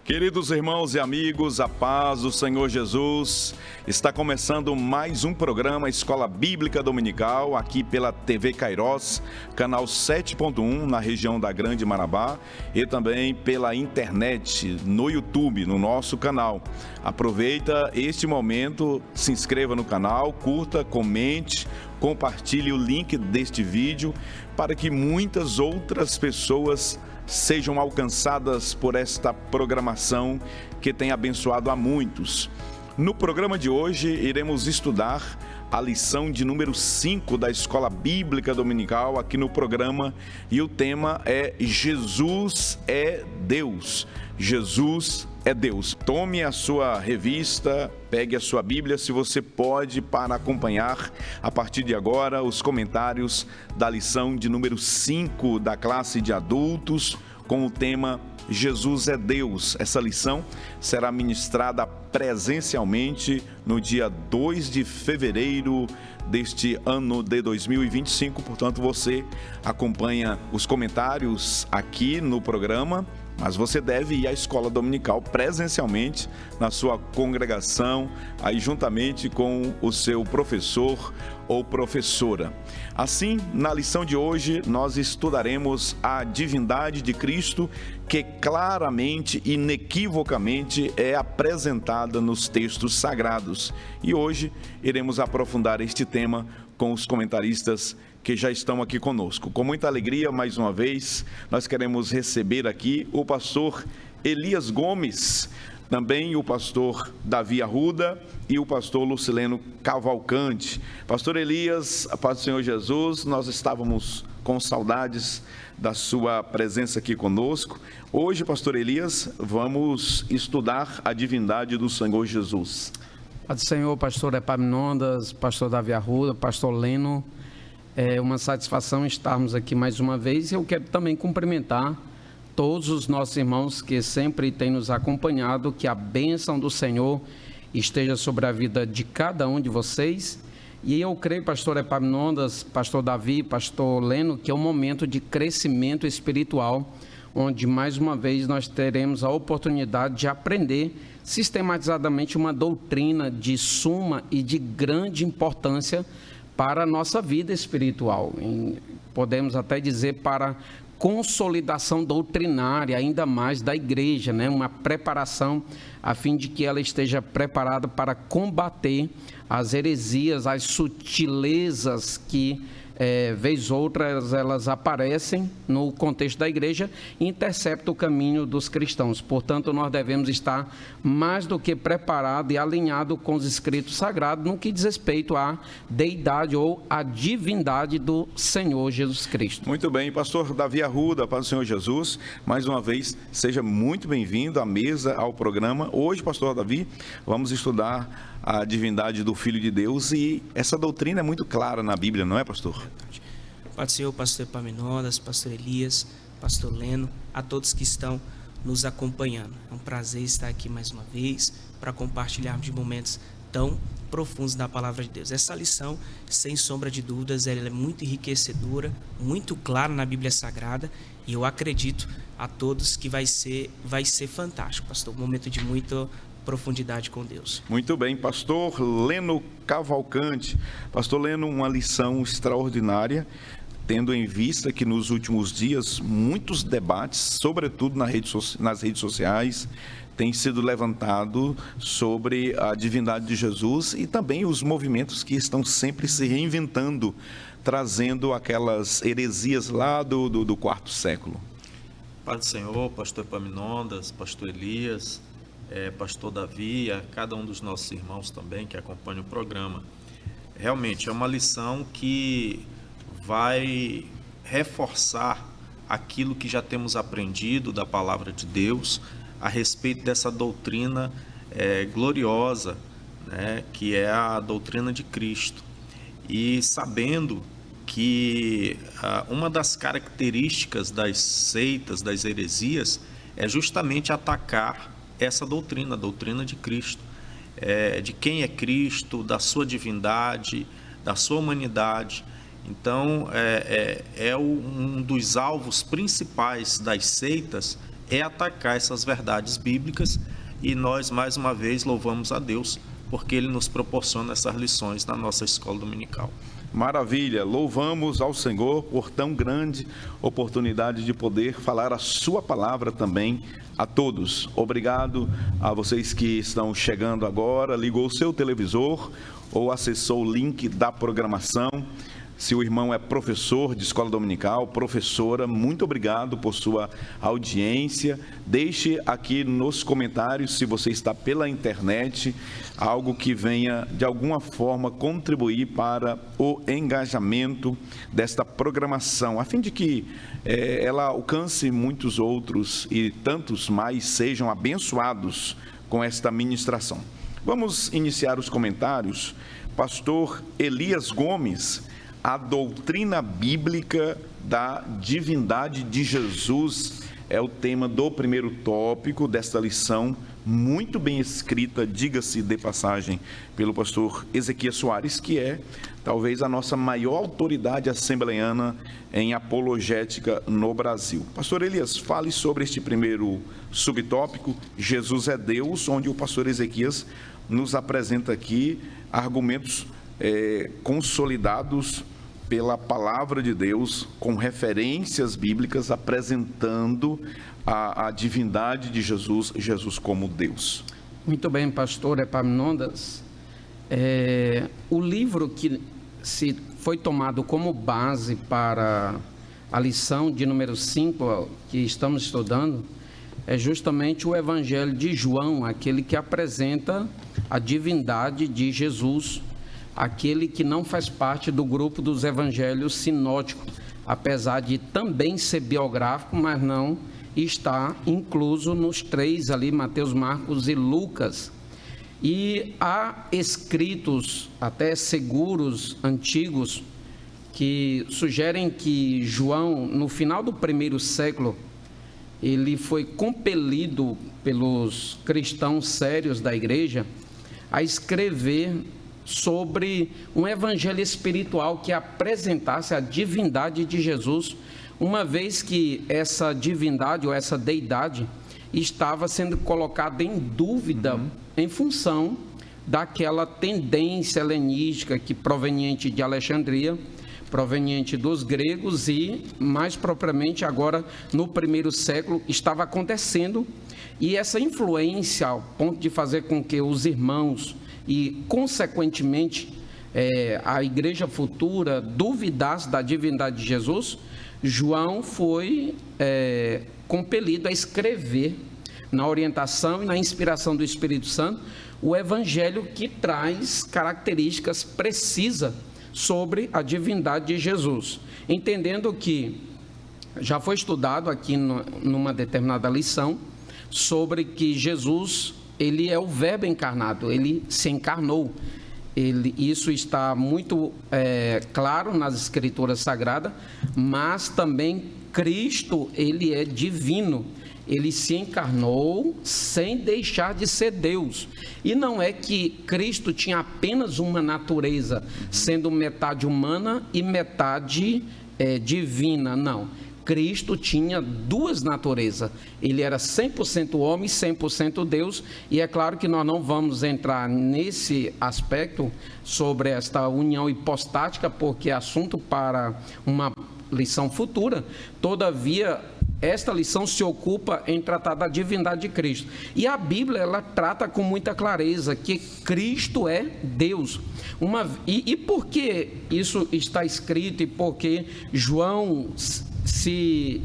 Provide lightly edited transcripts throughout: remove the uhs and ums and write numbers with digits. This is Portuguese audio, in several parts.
Queridos irmãos e amigos, a paz do Senhor Jesus. Está começando mais um programa Escola Bíblica Dominical, aqui pela TV Kairos, canal 7.1, na região da Grande Marabá, e também pela internet, no YouTube, no nosso canal. Aproveita este momento, se inscreva no canal, curta, comente, compartilhe o link deste vídeo para que muitas outras pessoas sejam alcançadas por esta programação que tem abençoado a muitos. No programa de hoje, iremos estudar a lição de número 5 da Escola Bíblica Dominical aqui no programa, e o tema é Jesus é Deus. Jesus é Deus. Tome a sua revista, pegue a sua Bíblia, se você pode, para acompanhar a partir de agora os comentários da lição de número 5 da classe de adultos, com o tema Jesus é Deus. Essa lição será ministrada presencialmente no dia 2 de fevereiro deste ano de 2025. Portanto, você acompanha os comentários aqui no programa, mas você deve ir à escola dominical presencialmente na sua congregação, aí juntamente com o seu professor ou professora. Assim, na lição de hoje, nós estudaremos a divindade de Cristo, que claramente, inequivocamente é apresentada nos textos sagrados. E hoje iremos aprofundar este tema com os comentaristas que já estão aqui conosco. Com muita alegria, mais uma vez, nós queremos receber aqui o pastor Elias Gomes, também o pastor Davi Arruda e o pastor Lucileno Cavalcante. Pastor Elias, a paz do Senhor Jesus, nós estávamos com saudades da sua presença aqui conosco. Hoje, pastor Elias, vamos estudar a divindade do Senhor Jesus. Paz do Senhor, pastor Epaminondas, pastor Davi Arruda, pastor Leno. É uma satisfação estarmos aqui mais uma vez, e eu quero também cumprimentar todos os nossos irmãos que sempre têm nos acompanhado, que a bênção do Senhor esteja sobre a vida de cada um de vocês. E eu creio, pastor Epaminondas, pastor Davi, pastor Leno, que é um momento de crescimento espiritual, onde mais uma vez nós teremos a oportunidade de aprender sistematizadamente uma doutrina de suma e de grande importância para a nossa vida espiritual, podemos até dizer para consolidação doutrinária ainda mais da igreja, né? Uma preparação a fim de que ela esteja preparada para combater as heresias, as sutilezas que vez outras elas aparecem no contexto da igreja e interceptam o caminho dos cristãos. Portanto, nós devemos estar mais do que preparado e alinhado com os escritos sagrados no que diz respeito à deidade ou à divindade do Senhor Jesus Cristo. Muito bem, pastor Davi Arruda, paz do Senhor Jesus, mais uma vez, seja muito bem-vindo à mesa, ao programa. Hoje, pastor Davi, vamos estudar a divindade do Filho de Deus, e essa doutrina é muito clara na Bíblia, não é, pastor? Pode ser o pastor Epaminondas, pastor Elias, pastor Leno, a todos que estão nos acompanhando. É um prazer estar aqui mais uma vez para compartilharmos de momentos tão profundos da palavra de Deus. Essa lição, sem sombra de dúvidas, ela é muito enriquecedora, muito clara na Bíblia Sagrada, e eu acredito a todos que vai ser fantástico, pastor. Um momento de muita profundidade com Deus. Muito bem, pastor Leno Cavalcante. Pastor Leno, uma lição extraordinária, tendo em vista que nos últimos dias muitos debates, sobretudo nas redes sociais, têm sido levantado sobre a divindade de Jesus, e também os movimentos que estão sempre se reinventando, trazendo aquelas heresias lá do quarto século. Paz do Senhor, pastor Epaminondas, pastor Elias, pastor Davi, a cada um dos nossos irmãos também que acompanha o programa. Realmente é uma lição que vai reforçar aquilo que já temos aprendido da palavra de Deus a respeito dessa doutrina gloriosa, né, que é a doutrina de Cristo. E sabendo que uma das características das seitas, das heresias, é justamente atacar essa doutrina, a doutrina de Cristo, de quem é Cristo, da sua divindade, da sua humanidade. Então, um dos alvos principais das seitas é atacar essas verdades bíblicas, e nós, mais uma vez, louvamos a Deus, porque Ele nos proporciona essas lições na nossa escola dominical. Maravilha, louvamos ao Senhor por tão grande oportunidade de poder falar a sua palavra também a todos. Obrigado a vocês que estão chegando agora, ligou o seu televisor ou acessou o link da programação. Se o irmão é professor de escola dominical, professora, muito obrigado por sua audiência. Deixe aqui nos comentários, se você está pela internet, algo que venha de alguma forma contribuir para o engajamento desta programação, a fim de que ela alcance muitos outros e tantos mais sejam abençoados com esta ministração. Vamos iniciar os comentários. Pastor Elias Gomes, a doutrina bíblica da divindade de Jesus é o tema do primeiro tópico desta lição, muito bem escrita, diga-se de passagem, pelo pastor Ezequias Soares, que é talvez a nossa maior autoridade assembleiana em apologética no Brasil. Pastor Elias, fale sobre este primeiro subtópico, Jesus é Deus, onde o pastor Ezequias nos apresenta aqui argumentos consolidados pela palavra de Deus, com referências bíblicas, apresentando a divindade de Jesus, Jesus como Deus. Muito bem, pastor Epaminondas. O livro que foi tomado como base para a lição de número 5 que estamos estudando é justamente o Evangelho de João, aquele que apresenta a divindade de Jesus, aquele que não faz parte do grupo dos evangelhos sinóticos, apesar de também ser biográfico, mas não está incluso nos 3 ali, Mateus, Marcos e Lucas. E há escritos, até seguros, antigos, que sugerem que João, no final do primeiro século, ele foi compelido pelos cristãos sérios da igreja a escrever sobre um evangelho espiritual que apresentasse a divindade de Jesus, uma vez que essa divindade ou essa deidade estava sendo colocada em dúvida em função daquela tendência helenística que proveniente de Alexandria, proveniente dos gregos e, mais propriamente agora, no primeiro século, estava acontecendo, e essa influência ao ponto de fazer com que os irmãos e, consequentemente, a igreja futura duvidasse da divindade de Jesus, João foi compelido a escrever, na orientação e na inspiração do Espírito Santo, o evangelho que traz características precisas sobre a divindade de Jesus, entendendo que já foi estudado aqui numa determinada lição sobre que Jesus, ele é o verbo encarnado, ele se encarnou. Isso está muito claro nas Escrituras Sagradas, mas também Cristo, ele é divino. Ele se encarnou sem deixar de ser Deus. E não é que Cristo tinha apenas uma natureza, sendo metade humana e metade divina, não. Cristo tinha 2 naturezas, ele era 100% homem e 100% Deus, e é claro que nós não vamos entrar nesse aspecto sobre esta união hipostática, porque é assunto para uma lição futura. Todavia, esta lição se ocupa em tratar da divindade de Cristo, e a Bíblia, ela trata com muita clareza que Cristo é Deus. E por que isso está escrito e por que João se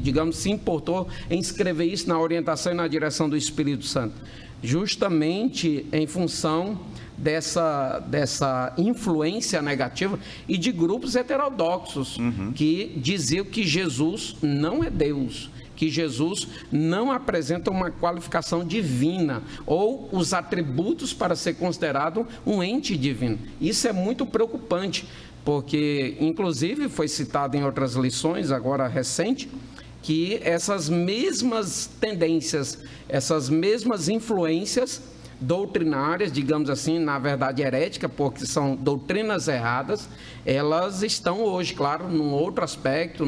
importou em escrever isso na orientação e na direção do Espírito Santo? Justamente em função dessa influência negativa e de grupos heterodoxos que diziam que Jesus não é Deus, que Jesus não apresenta uma qualificação divina ou os atributos para ser considerado um ente divino. Isso é muito preocupante, porque, inclusive, foi citado em outras lições, agora recente, que essas mesmas tendências, essas mesmas influências doutrinárias, digamos assim, na verdade herética, porque são doutrinas erradas, elas estão hoje, claro, num outro aspecto,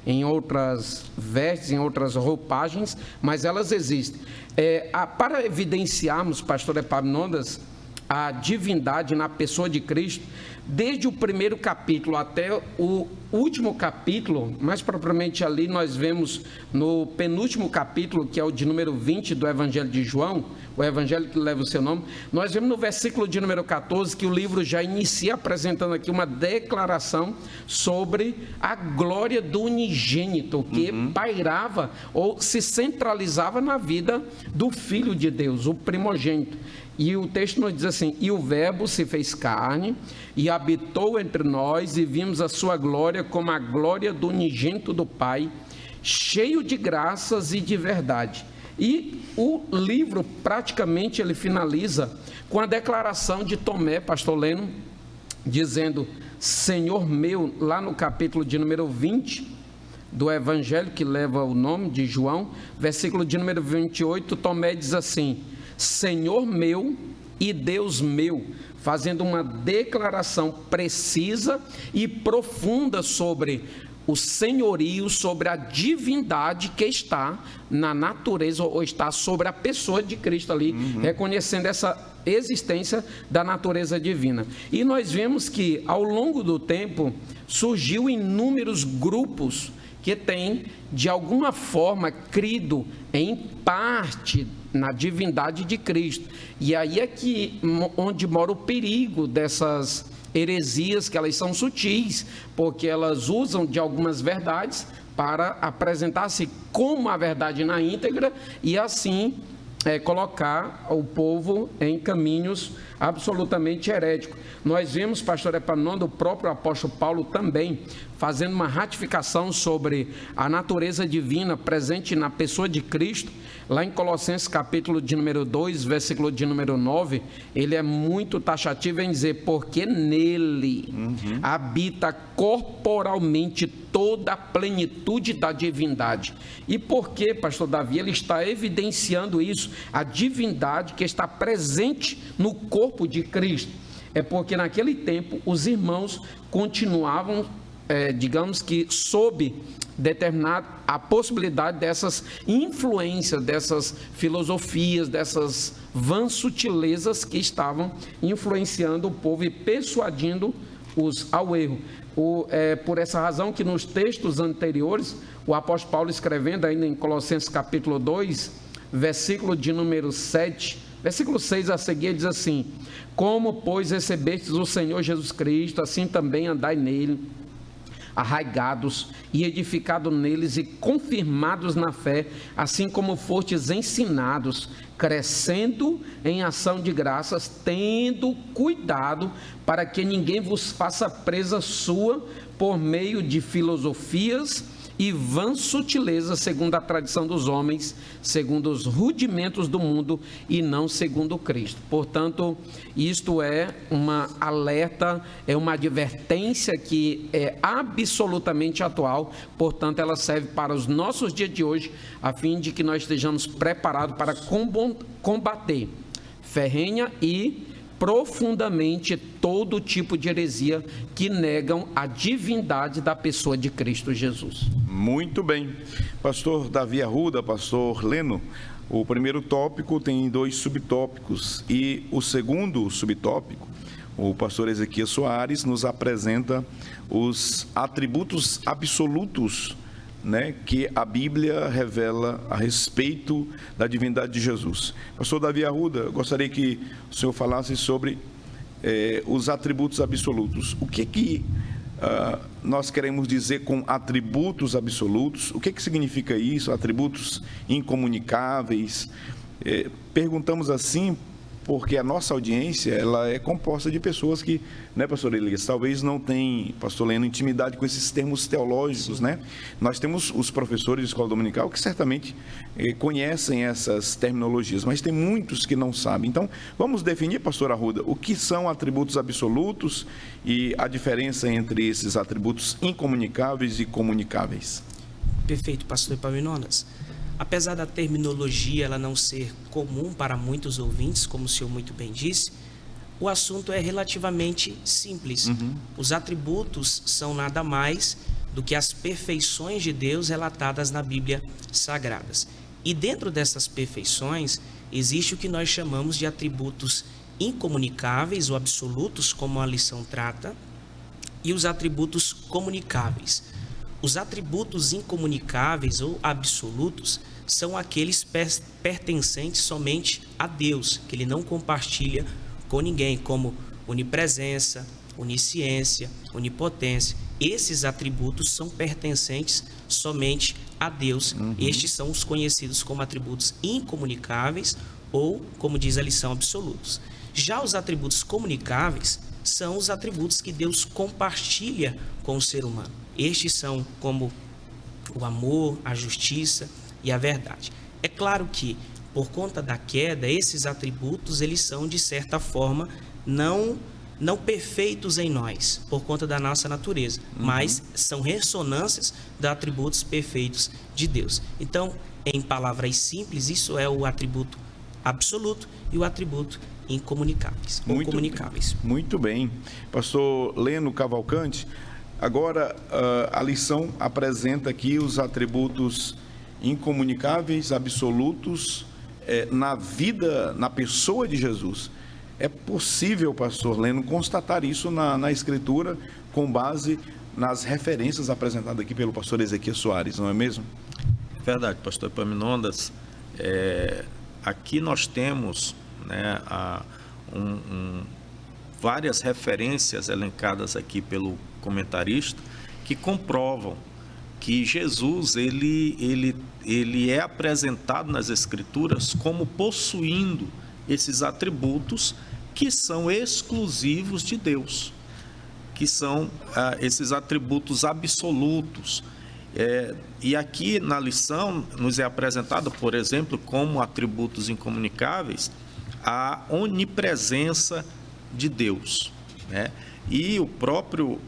em outras vestes, em outras roupagens, mas elas existem. Para evidenciarmos, pastor Epaminondas, a divindade na pessoa de Cristo, desde o primeiro capítulo até o último capítulo, mais propriamente ali nós vemos no penúltimo capítulo, que é o de número 20 do Evangelho de João, o Evangelho que leva o seu nome, nós vemos no versículo de número 14 que o livro já inicia apresentando aqui uma declaração sobre a glória do unigênito, que pairava ou se centralizava na vida do Filho de Deus, o primogênito. E o texto nos diz assim: e o verbo se fez carne e habitou entre nós, e vimos a sua glória como a glória do unigênito do Pai, cheio de graças e de verdade. E o livro praticamente ele finaliza com a declaração de Tomé, pastor Leno, dizendo: Senhor meu, lá no capítulo de número 20 do Evangelho que leva o nome de João, versículo de número 28, Tomé diz assim: Senhor meu e Deus meu, fazendo uma declaração precisa e profunda sobre o senhorio, sobre a divindade que está na natureza, ou está sobre a pessoa de Cristo ali, reconhecendo essa existência da natureza divina. E nós vemos que ao longo do tempo surgiu inúmeros grupos que têm de alguma forma crido em parte na divindade de Cristo. E aí é que onde mora o perigo dessas heresias, que elas são sutis, porque elas usam de algumas verdades para apresentar-se como a verdade na íntegra e assim colocar o povo em caminhos absolutamente heréticos. Nós vemos, pastor Epaminondas, o próprio apóstolo Paulo também fazendo uma ratificação sobre a natureza divina presente na pessoa de Cristo. Lá em Colossenses capítulo de número 2, versículo de número 9, ele é muito taxativo em dizer: porque nele habita corporalmente toda a plenitude da divindade. E por que, pastor Davi, ele está evidenciando isso, a divindade que está presente no corpo de Cristo? É porque naquele tempo os irmãos continuavam, digamos que sob determinada a possibilidade dessas influências, dessas filosofias, dessas vãs sutilezas que estavam influenciando o povo e persuadindo-os ao erro. Por essa razão que nos textos anteriores, o apóstolo Paulo escrevendo ainda em Colossenses capítulo 2, versículo de número 7, versículo 6 a seguir, diz assim: como, pois, recebestes o Senhor Jesus Cristo, assim também andai nele, arraigados e edificados neles e confirmados na fé, assim como fostes ensinados, crescendo em ação de graças, tendo cuidado para que ninguém vos faça presa sua por meio de filosofias e vãs sutilezas, segundo a tradição dos homens, segundo os rudimentos do mundo e não segundo Cristo. Portanto, isto é uma alerta, é uma advertência que é absolutamente atual, portanto ela serve para os nossos dias de hoje, a fim de que nós estejamos preparados para combater ferrenha e profundamente todo tipo de heresia que negam a divindade da pessoa de Cristo Jesus. Muito bem. Pastor Davi Arruda, pastor Leno, o primeiro tópico tem 2 subtópicos e o segundo subtópico, o pastor Ezequias Soares nos apresenta os atributos absolutos, que a Bíblia revela a respeito da divindade de Jesus. Pastor Davi Arruda, eu gostaria que o senhor falasse sobre os atributos absolutos. O que nós queremos dizer com atributos absolutos? O que significa isso? Atributos incomunicáveis? Perguntamos assim porque a nossa audiência ela é composta de pessoas que, pastor Elias, talvez não tenham, pastor Leno, intimidade com esses termos teológicos, Nós temos os professores de escola dominical que certamente conhecem essas terminologias, mas tem muitos que não sabem. Então, vamos definir, pastor Arruda, o que são atributos absolutos e a diferença entre esses atributos incomunicáveis e comunicáveis. Perfeito, pastor Epaminondas. apesar da terminologia ela não ser comum para muitos ouvintes, como o senhor muito bem disse, o assunto é relativamente simples. Os atributos são nada mais do que as perfeições de Deus relatadas na Bíblia Sagradas. E dentro dessas perfeições, existe o que nós chamamos de atributos incomunicáveis ou absolutos, como a lição trata, e os atributos comunicáveis. Os atributos incomunicáveis ou absolutos são aqueles pertencentes somente a Deus, que Ele não compartilha com ninguém, como onipresença, onisciência, onipotência. Esses atributos são pertencentes somente a Deus. Estes são os conhecidos como atributos incomunicáveis ou, como diz a lição, absolutos. Já os atributos comunicáveis são os atributos que Deus compartilha com o ser humano. Estes são como o amor, a justiça e a verdade. É claro que, por conta da queda, esses atributos eles são, de certa forma, não perfeitos em nós, por conta da nossa natureza, mas são ressonâncias de atributos perfeitos de Deus. Então, em palavras simples, isso é o atributo absoluto e o atributo incomunicáveis ou comunicáveis. Muito bem. Pastor Leno Cavalcante, agora a lição apresenta aqui os atributos incomunicáveis, absolutos, na vida, na pessoa de Jesus. É possível, pastor Leno, constatar isso na Escritura com base nas referências apresentadas aqui pelo pastor Ezequias Soares, não é mesmo? Verdade, pastor Epaminondas. Aqui nós temos, né, várias referências elencadas aqui pelo comentarista que comprovam que Jesus ele é apresentado nas Escrituras como possuindo esses atributos que são exclusivos de Deus, que são esses atributos absolutos. E aqui na lição nos é apresentado, por exemplo, como atributos incomunicáveis, a onipresença de Dedeus, né? E o próprio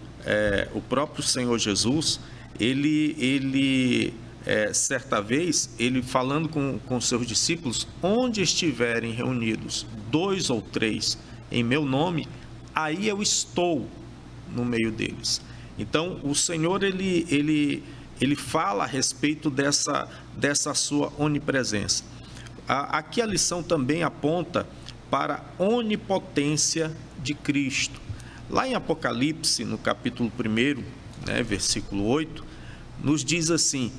Senhor Jesus, ele certa vez, ele falando com seus discípulos, onde estiverem reunidos 2 ou 3 em meu nome, aí eu estou no meio deles. Então, o Senhor, ele fala a respeito dessa sua onipresença. Aqui a lição também aponta para a onipotência de Cristo. Lá em Apocalipse, no capítulo 1, né, versículo 8, nos diz assim,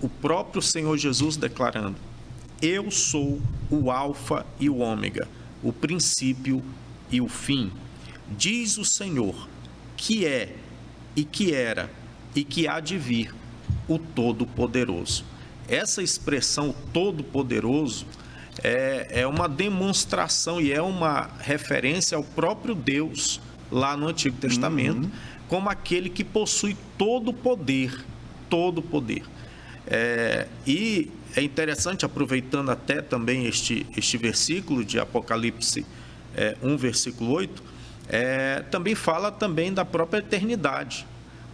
o próprio Senhor Jesus declarando: eu sou o alfa e o ômega, o princípio e o fim. Diz o Senhor, que é e que era e que há de vir, o Todo-Poderoso. Essa expressão Todo-Poderoso é uma demonstração e é uma referência ao próprio Deus lá no Antigo Testamento, como aquele que possui todo o poder, todo o poder. E é interessante, aproveitando até também este versículo de Apocalipse 1, versículo 8, também fala também da própria eternidade,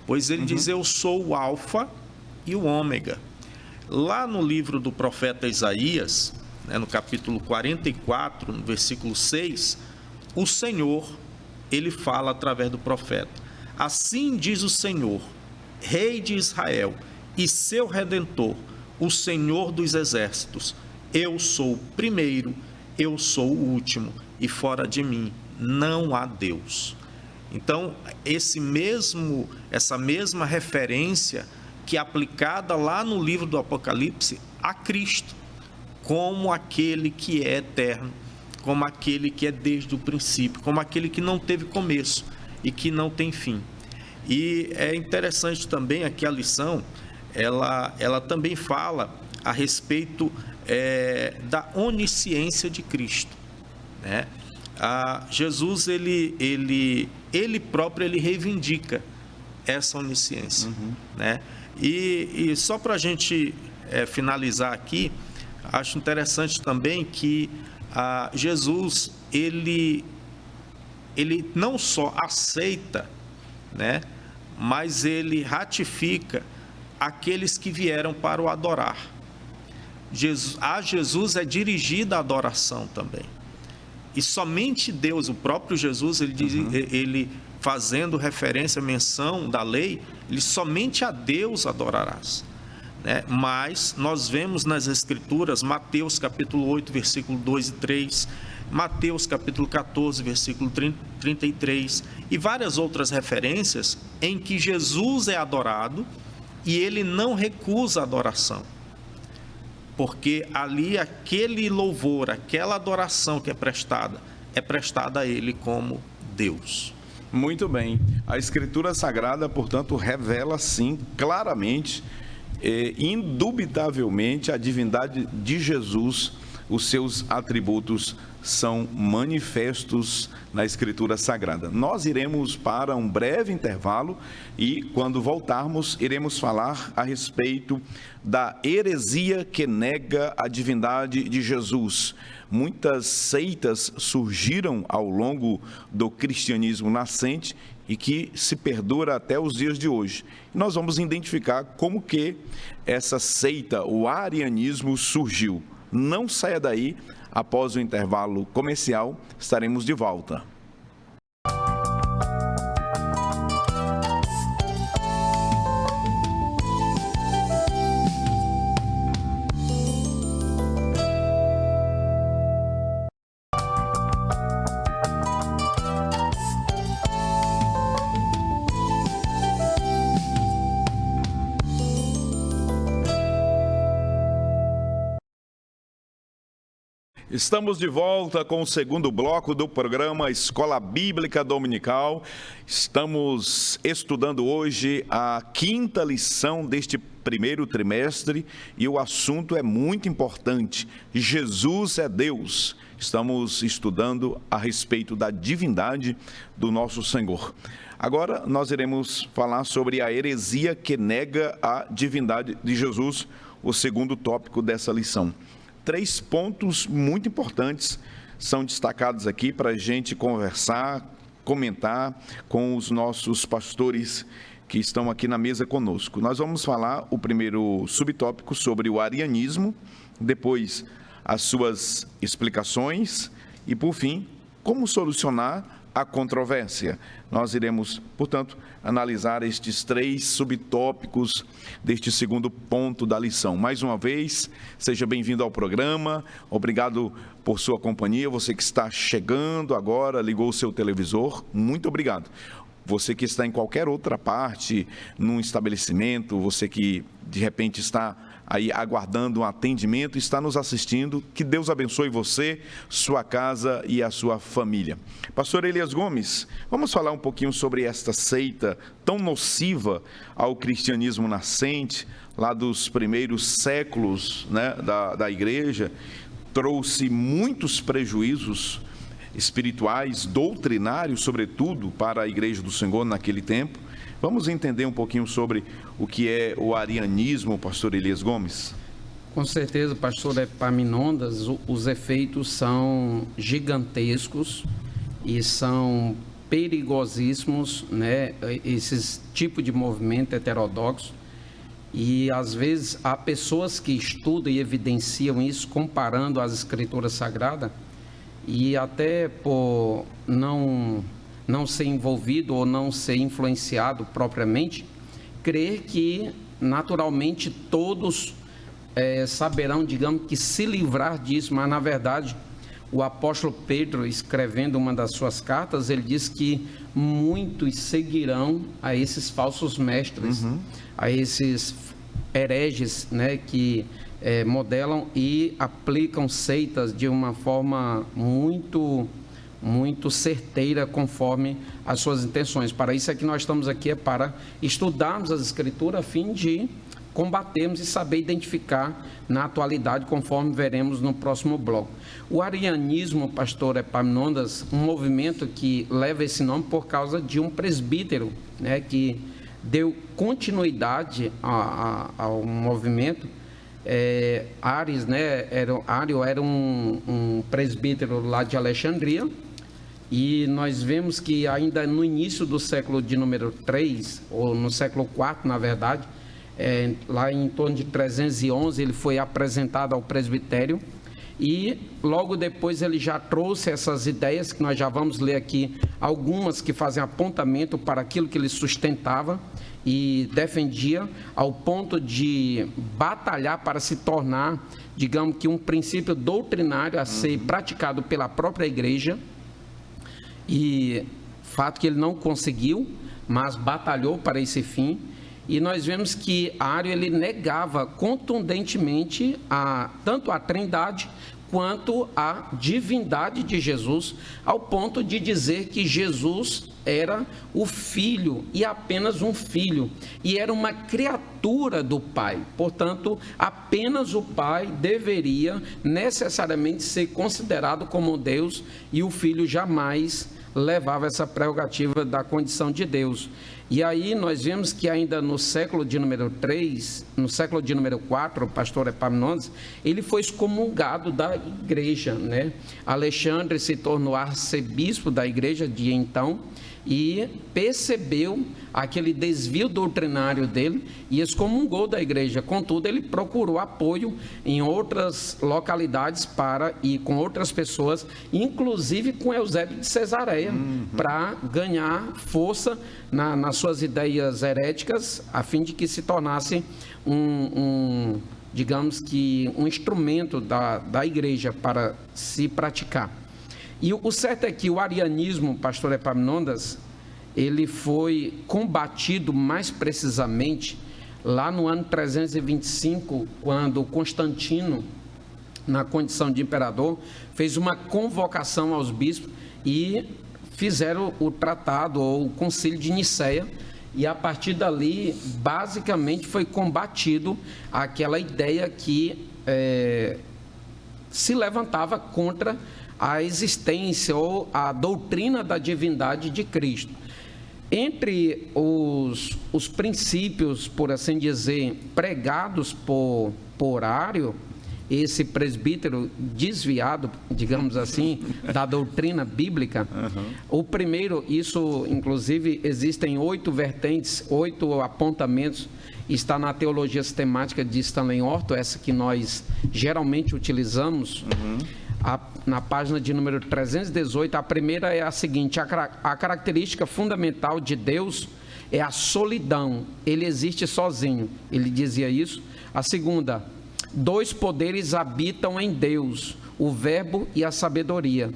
pois ele diz, eu sou o alfa e o ômega. Lá no livro do profeta Isaías, né, no capítulo 44, no versículo 6, o Senhor, ele fala através do profeta, assim diz o Senhor, Rei de Israel e seu Redentor, o Senhor dos exércitos, eu sou o primeiro, eu sou o último, e fora de mim não há Deus. Então, essa mesma referência que é aplicada lá no livro do Apocalipse a Cristo, como aquele que é eterno, como aquele que é desde o princípio, como aquele que não teve começo e que não tem fim. E é interessante também aqui a lição, ela também fala a respeito da onisciência de Cristo, né? Jesus, ele próprio, ele reivindica essa onisciência, né? E só para a gente finalizar aqui, acho interessante também que Jesus, ele não só aceita, né, mas ele ratifica aqueles que vieram para o adorar. a Jesus é dirigida a adoração também. E somente Deus, o próprio Jesus, ele diz, ele fazendo referência, menção da lei, ele somente a Deus adorarás. Né? Mas nós vemos nas Escrituras, Mateus capítulo 8, versículo 2 e 3, Mateus capítulo 14, versículo 33, e várias outras referências em que Jesus é adorado e ele não recusa a adoração. Porque ali aquele louvor, aquela adoração que é prestada a ele como Deus. Muito bem. A Escritura Sagrada, portanto, revela, sim, claramente, indubitavelmente, a divindade de Jesus. Os seus atributos são manifestos na Escritura Sagrada. Nós iremos para um breve intervalo e, quando voltarmos, iremos falar a respeito da heresia que nega a divindade de Jesus. Muitas seitas surgiram ao longo do cristianismo nascente e que se perdura até os dias de hoje. Nós vamos identificar como que essa seita, o arianismo, surgiu. Não saia daí, após o intervalo comercial, estaremos de volta. Estamos de volta com o segundo bloco do programa Escola Bíblica Dominical. Estamos estudando hoje a 5ª lição deste primeiro trimestre e o assunto é muito importante. Jesus é Deus. Estamos estudando a respeito da divindade do nosso Senhor. Agora nós iremos falar sobre a heresia que nega a divindade de Jesus, o segundo tópico dessa lição. 3 pontos muito importantes são destacados aqui para a gente conversar, comentar com os nossos pastores que estão aqui na mesa conosco. Nós vamos falar o primeiro subtópico sobre o arianismo, depois as suas explicações e, por fim, como solucionar a controvérsia. Nós iremos, portanto, analisar estes 3 subtópicos deste segundo ponto da lição. Mais uma vez, seja bem-vindo ao programa, obrigado por sua companhia, você que está chegando agora, ligou o seu televisor, muito obrigado. Você que está em qualquer outra parte, num estabelecimento, você que de repente está aí aguardando um atendimento, está nos assistindo, que Deus abençoe você, sua casa e a sua família. Pastor Elias Gomes, vamos falar um pouquinho sobre esta seita tão nociva ao cristianismo nascente, lá dos primeiros séculos, né, da igreja, trouxe muitos prejuízos espirituais, doutrinários, sobretudo, para a igreja do Senhor naquele tempo. Vamos entender um pouquinho sobre o que é o arianismo, pastor Elias Gomes? Com certeza, pastor Epaminondas, os efeitos são gigantescos e são perigosíssimos, né? Esse tipo de movimento heterodoxo. E, às vezes, há pessoas que estudam e evidenciam isso, comparando as Escrituras Sagradas, e até por não ser envolvido ou não ser influenciado propriamente, crer que naturalmente todos saberão, digamos, que se livrar disso, mas na verdade o apóstolo Pedro, escrevendo uma das suas cartas, ele diz que muitos seguirão a esses falsos mestres, a esses hereges, né, que modelam e aplicam seitas de uma forma muito certeira, conforme as suas intenções. Para isso é que nós estamos aqui, é para estudarmos as Escrituras, a fim de combatermos e saber identificar na atualidade, conforme veremos no próximo bloco. O arianismo, pastor Epaminondas, um movimento que leva esse nome por causa de um presbítero, né, que deu continuidade ao movimento. Ares, né, Ário era um presbítero lá de Alexandria, e nós vemos que ainda no início do século de número 3, ou no século 4, na verdade, lá em torno de 311, ele foi apresentado ao presbitério. E logo depois ele já trouxe essas ideias, que nós já vamos ler aqui, algumas que fazem apontamento para aquilo que ele sustentava e defendia, ao ponto de batalhar para se tornar, digamos que um princípio doutrinário a ser praticado pela própria igreja. E fato que ele não conseguiu, mas batalhou para esse fim. E nós vemos que Ário ele negava contundentemente tanto a Trindade quanto a divindade de Jesus, ao ponto de dizer que Jesus era o Filho e apenas um filho, e era uma criatura do Pai. Portanto, apenas o Pai deveria necessariamente ser considerado como Deus, e o Filho jamais levava essa prerrogativa da condição de Deus. E aí nós vemos que ainda no século de número 3, no século de número 4, o pastor Epaminondas, ele foi excomungado da igreja, né? Alexandre se tornou arcebispo da igreja de então e percebeu aquele desvio doutrinário dele e excomungou da igreja. Contudo, ele procurou apoio em outras localidades e com outras pessoas, inclusive com Eusébio de Cesareia, para ganhar força nas suas ideias heréticas, a fim de que se tornasse digamos que um instrumento da igreja para se praticar. E o certo é que o arianismo, pastor Epaminondas, ele foi combatido mais precisamente lá no ano 325, quando Constantino, na condição de imperador, fez uma convocação aos bispos e fizeram o tratado ou o concílio de Nicéia, e a partir dali, basicamente, foi combatido aquela ideia que se levantava contra a existência ou a doutrina da divindade de Cristo. Entre os princípios, por assim dizer, pregados por Ário, esse presbítero desviado, digamos assim, da doutrina bíblica, o primeiro, isso inclusive existem 8 vertentes, 8 apontamentos, está na Teologia Sistemática de Stanley Orton, essa que nós geralmente utilizamos, na página de número 318, a primeira é a seguinte: a característica fundamental de Deus é a solidão, ele existe sozinho, ele dizia isso. A segunda, 2 poderes habitam em Deus, o verbo e a sabedoria.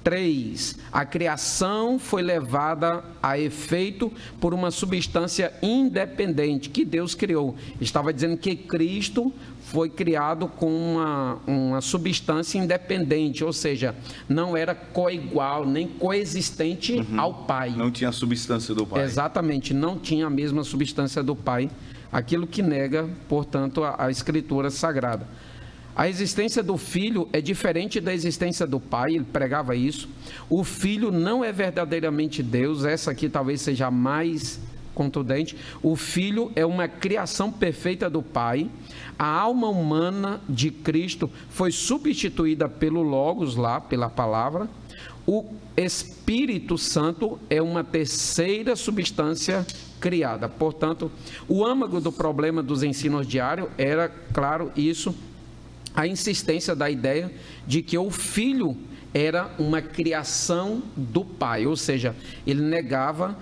3, a criação foi levada a efeito por uma substância independente que Deus criou. Estava dizendo que Cristo foi criado com uma substância independente, ou seja, não era coigual, nem coexistente ao Pai. Não tinha a substância do Pai. Exatamente, não tinha a mesma substância do Pai, aquilo que nega, portanto, a Escritura Sagrada. A existência do Filho é diferente da existência do Pai, ele pregava isso. O Filho não é verdadeiramente Deus, essa aqui talvez seja a mais contundente. O Filho é uma criação perfeita do Pai. A alma humana de Cristo foi substituída pelo Logos lá, pela palavra. O Espírito Santo é uma terceira substância criada. Portanto, o âmago do problema dos ensinos diários era, claro, isso, a insistência da ideia de que o Filho era uma criação do Pai, ou seja, ele negava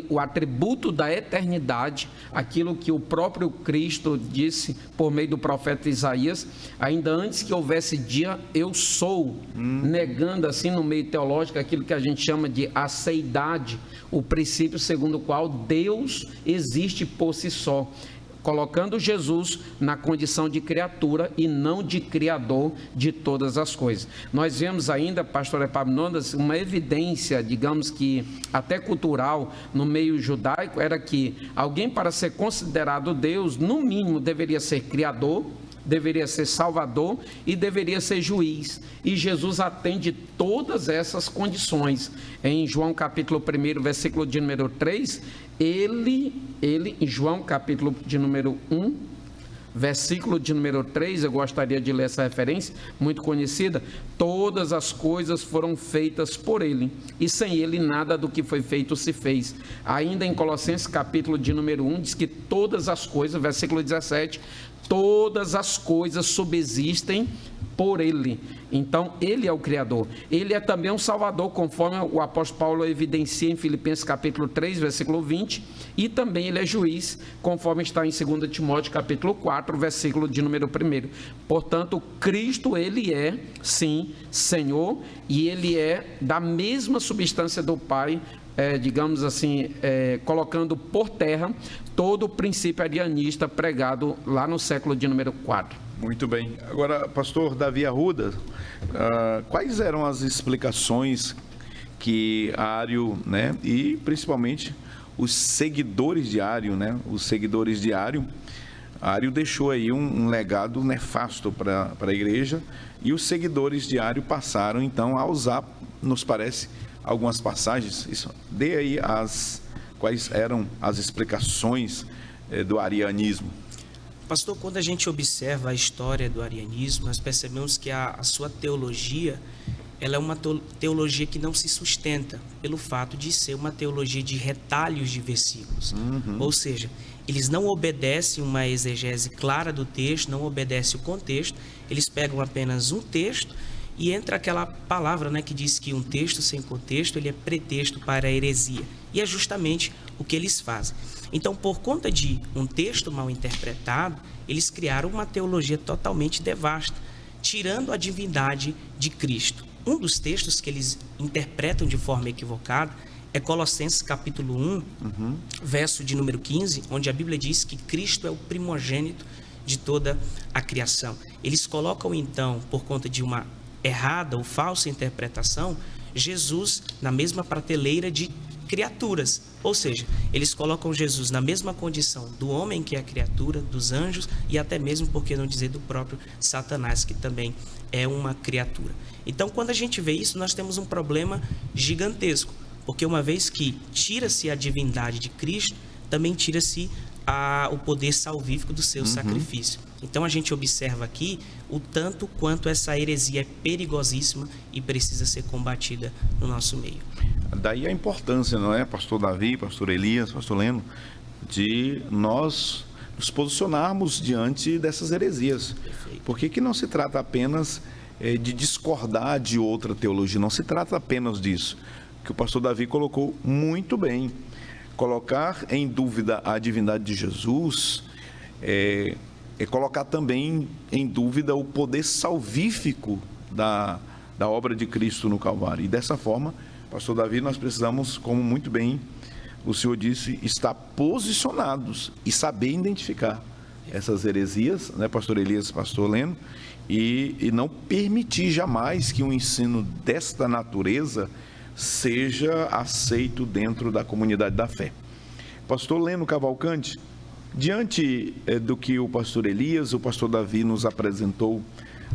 o atributo da eternidade, aquilo que o próprio Cristo disse por meio do profeta Isaías: ainda antes que houvesse dia, eu sou, negando assim no meio teológico aquilo que a gente chama de aceidade, o princípio segundo o qual Deus existe por si só, colocando Jesus na condição de criatura e não de criador de todas as coisas. Nós vemos ainda, pastor Epaminondas, uma evidência, digamos que até cultural, no meio judaico, era que alguém, para ser considerado Deus, no mínimo deveria ser criador, deveria ser salvador e deveria ser juiz. E Jesus atende todas essas condições. Em João capítulo 1, versículo de número 3, ele, em João capítulo de número 1, versículo de número 3, eu gostaria de ler essa referência, muito conhecida: todas as coisas foram feitas por ele, e sem ele nada do que foi feito se fez. Ainda em Colossenses capítulo de número 1, diz que todas as coisas, versículo 17, todas as coisas subsistem por ele. Então, ele é o Criador. Ele é também um Salvador, conforme o apóstolo Paulo evidencia em Filipenses capítulo 3, versículo 20, e também ele é juiz, conforme está em 2 Timóteo capítulo 4, versículo de número 1. Portanto, Cristo, ele é, sim, Senhor, e ele é da mesma substância do Pai, digamos assim, colocando por terra todo o princípio arianista pregado lá no século de número 4. Muito bem. Agora, pastor Davi Arruda, quais eram as explicações que Ario, né, e principalmente os seguidores de Ario, né, Ario deixou aí um legado nefasto para a igreja, e os seguidores de Ario passaram então a usar, nos parece, algumas passagens. Dê aí quais eram as explicações do arianismo. Pastor, quando a gente observa a história do arianismo, nós percebemos que a sua teologia, ela é uma teologia que não se sustenta pelo fato de ser uma teologia de retalhos de versículos. Ou seja, eles não obedecem uma exegese clara do texto, não obedecem o contexto, eles pegam apenas um texto e entra aquela palavra, né, que diz que um texto sem contexto, ele é pretexto para a heresia. E é justamente o que eles fazem. Então, por conta de um texto mal interpretado, eles criaram uma teologia totalmente devasta, tirando a divindade de Cristo. Um dos textos que eles interpretam de forma equivocada é Colossenses capítulo 1, verso de número 15, onde a Bíblia diz que Cristo é o primogênito de toda a criação. Eles colocam, então, por conta de uma errada ou falsa interpretação, Jesus na mesma prateleira de criaturas, ou seja, eles colocam Jesus na mesma condição do homem que é a criatura, dos anjos e até mesmo, por que não dizer, do próprio Satanás, que também é uma criatura. Então, quando a gente vê isso, nós temos um problema gigantesco, porque uma vez que tira-se a divindade de Cristo, também tira-se o poder salvífico do seu sacrifício. Então a gente observa aqui o tanto quanto essa heresia é perigosíssima e precisa ser combatida no nosso meio. Daí a importância, não é, pastor Davi, pastor Elias, pastor Leno, de nós nos posicionarmos diante dessas heresias. Perfeito. Porque que não se trata apenas de discordar de outra teologia, não se trata apenas disso, que o pastor Davi colocou muito bem. Colocar em dúvida a divindade de Jesus é colocar também em dúvida o poder salvífico da obra de Cristo no Calvário. E dessa forma, pastor Davi, nós precisamos, como muito bem o senhor disse, estar posicionados e saber identificar essas heresias, né, pastor Elias, pastor Leno, e não permitir jamais que um ensino desta natureza seja aceito dentro da comunidade da fé. Pastor Leno Cavalcante, diante do que o pastor Elias, o pastor Davi nos apresentou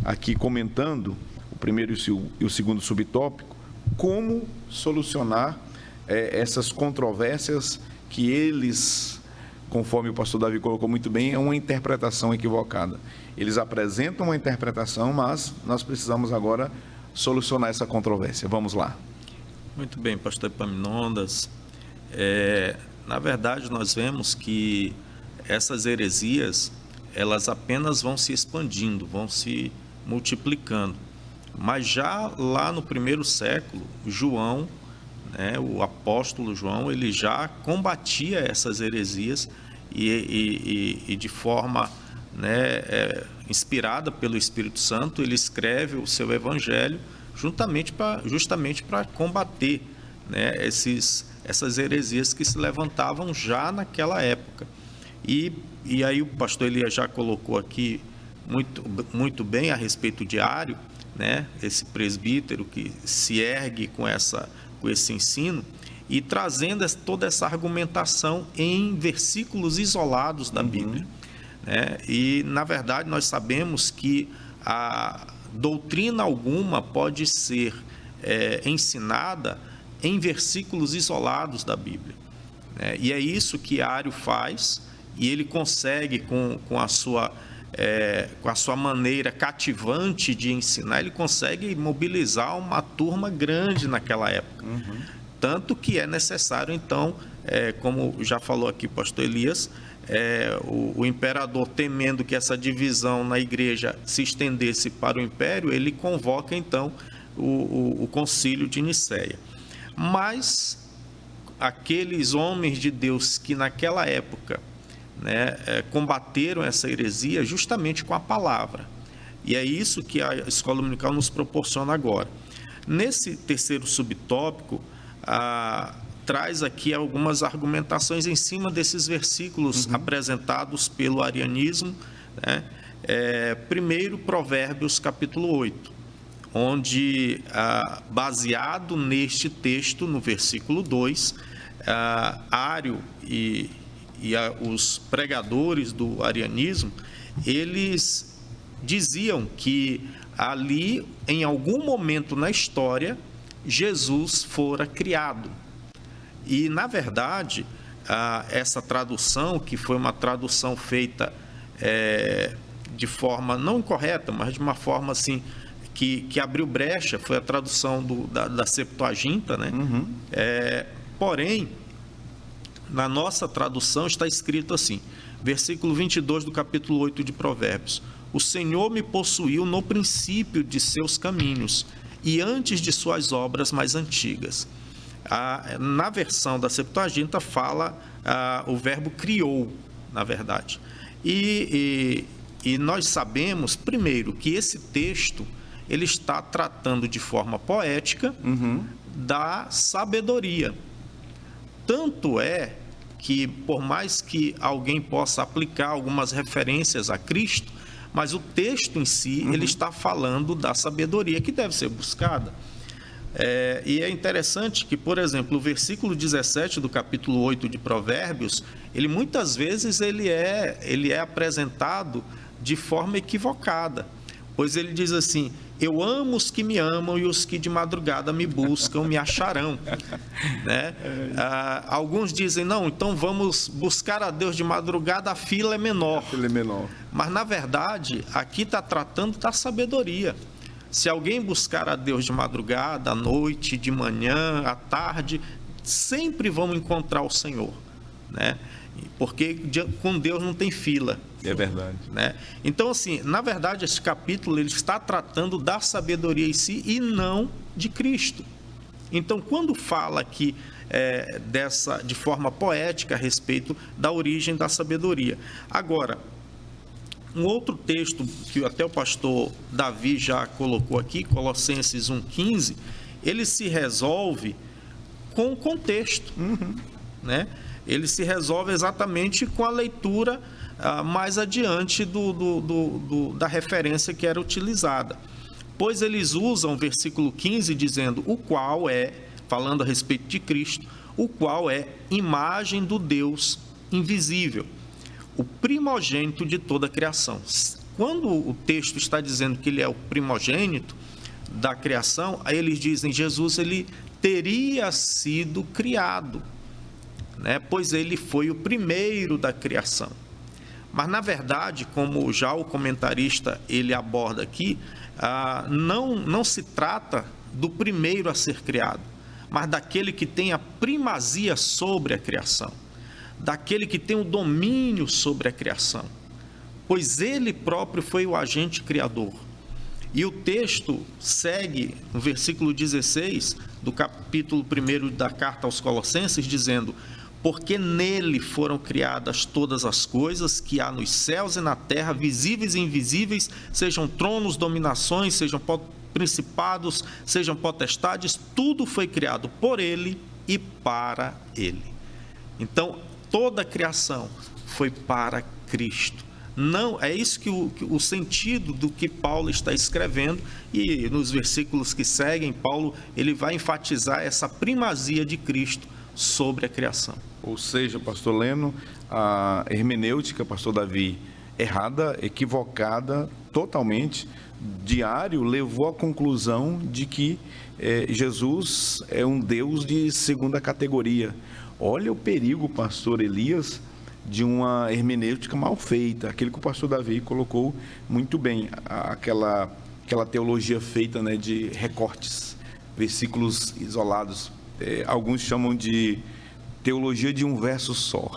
aqui comentando, o primeiro e o segundo subtópico, como solucionar essas controvérsias que eles, conforme o pastor Davi colocou muito bem, é uma interpretação equivocada. Eles apresentam uma interpretação, mas nós precisamos agora solucionar essa controvérsia. Vamos lá. Muito bem, pastor Epaminondas. Na verdade, nós vemos que essas heresias, elas apenas vão se expandindo, vão se multiplicando. Mas já lá no primeiro século, João, né, o apóstolo João, ele já combatia essas heresias e de forma, né, inspirada pelo Espírito Santo, ele escreve o seu evangelho justamente para combater, né, essas heresias que se levantavam já naquela época. E aí o pastor Elias já colocou aqui muito bem a respeito de Ario, né, esse presbítero que se ergue com esse ensino e trazendo toda essa argumentação em versículos isolados da Bíblia. Né? E, na verdade, nós sabemos que a doutrina alguma pode ser ensinada em versículos isolados da Bíblia. Né? E é isso que Ario faz, e ele consegue, com a sua com a sua maneira cativante de ensinar, ele consegue mobilizar uma turma grande naquela época. Tanto que é necessário, então, como já falou aqui o pastor Elias, o imperador, temendo que essa divisão na igreja se estendesse para o império, ele convoca, então, o concílio de Nicéia. Mas aqueles homens de Deus que naquela época, né, combateram essa heresia justamente com a palavra. E é isso que a escola dominical nos proporciona agora. Nesse terceiro subtópico, traz aqui algumas argumentações em cima desses versículos apresentados pelo arianismo, né? Primeiro, Provérbios capítulo 8, onde, baseado neste texto, no versículo 2, Ário e os pregadores do arianismo, eles diziam que ali, em algum momento na história, Jesus fora criado. E, na verdade, essa tradução, que foi uma tradução feita de forma não incorreta, mas de uma forma assim, que abriu brecha, foi a tradução da Septuaginta, né? Porém, na nossa tradução está escrito assim, versículo 22 do capítulo 8 de Provérbios: o Senhor me possuiu no princípio de seus caminhos e antes de suas obras mais antigas. Na versão da Septuaginta fala o verbo criou, na verdade. E nós sabemos, primeiro, que esse texto ele está tratando de forma poética da sabedoria. Tanto é que, por mais que alguém possa aplicar algumas referências a Cristo, mas o texto em si, ele está falando da sabedoria que deve ser buscada. E é interessante que, por exemplo, o versículo 17 do capítulo 8 de Provérbios, ele muitas vezes ele é apresentado de forma equivocada, pois ele diz assim: eu amo os que me amam e os que de madrugada me buscam me acharão. Né? Alguns dizem, não, então vamos buscar a Deus de madrugada, a fila é menor. Mas, na verdade, aqui está tratando da sabedoria. Se alguém buscar a Deus de madrugada, à noite, de manhã, à tarde, sempre vão encontrar o Senhor, né? Porque com Deus não tem fila. É verdade. Né? Então, assim, na verdade, esse capítulo ele está tratando da sabedoria em si e não de Cristo. Então, quando fala aqui de forma poética a respeito da origem da sabedoria. Agora, um outro texto que até o pastor Davi já colocou aqui, Colossenses 1,15, ele se resolve com o contexto, né? Ele se resolve exatamente com a leitura mais adiante da referência que era utilizada. Pois eles usam o versículo 15 dizendo, o qual é, falando a respeito de Cristo, o qual é imagem do Deus invisível, o primogênito de toda a criação. Quando o texto está dizendo que ele é o primogênito da criação, aí eles dizem, Jesus ele teria sido criado, né? Pois ele foi o primeiro da criação. Mas, na verdade, como já o comentarista ele aborda aqui, não se trata do primeiro a ser criado, mas daquele que tem a primazia sobre a criação, daquele que tem o domínio sobre a criação, pois ele próprio foi o agente criador. E o texto segue no versículo 16 do capítulo 1 da carta aos Colossenses, dizendo, porque nele foram criadas todas as coisas que há nos céus e na terra, visíveis e invisíveis, sejam tronos, dominações, sejam principados, sejam potestades, tudo foi criado por ele e para ele. Então, toda a criação foi para Cristo. Não, é isso que o sentido do que Paulo está escrevendo, e nos versículos que seguem, Paulo ele vai enfatizar essa primazia de Cristo sobre a criação. Ou seja, pastor Leno, a hermenêutica, pastor Davi, errada, equivocada, totalmente, Diário levou à conclusão de que Jesus é um Deus de segunda categoria. Olha o perigo, pastor Elias, de uma hermenêutica mal feita, aquilo que o pastor Davi colocou muito bem, aquela teologia feita, né, de recortes, versículos isolados. Alguns chamam de teologia de um verso só.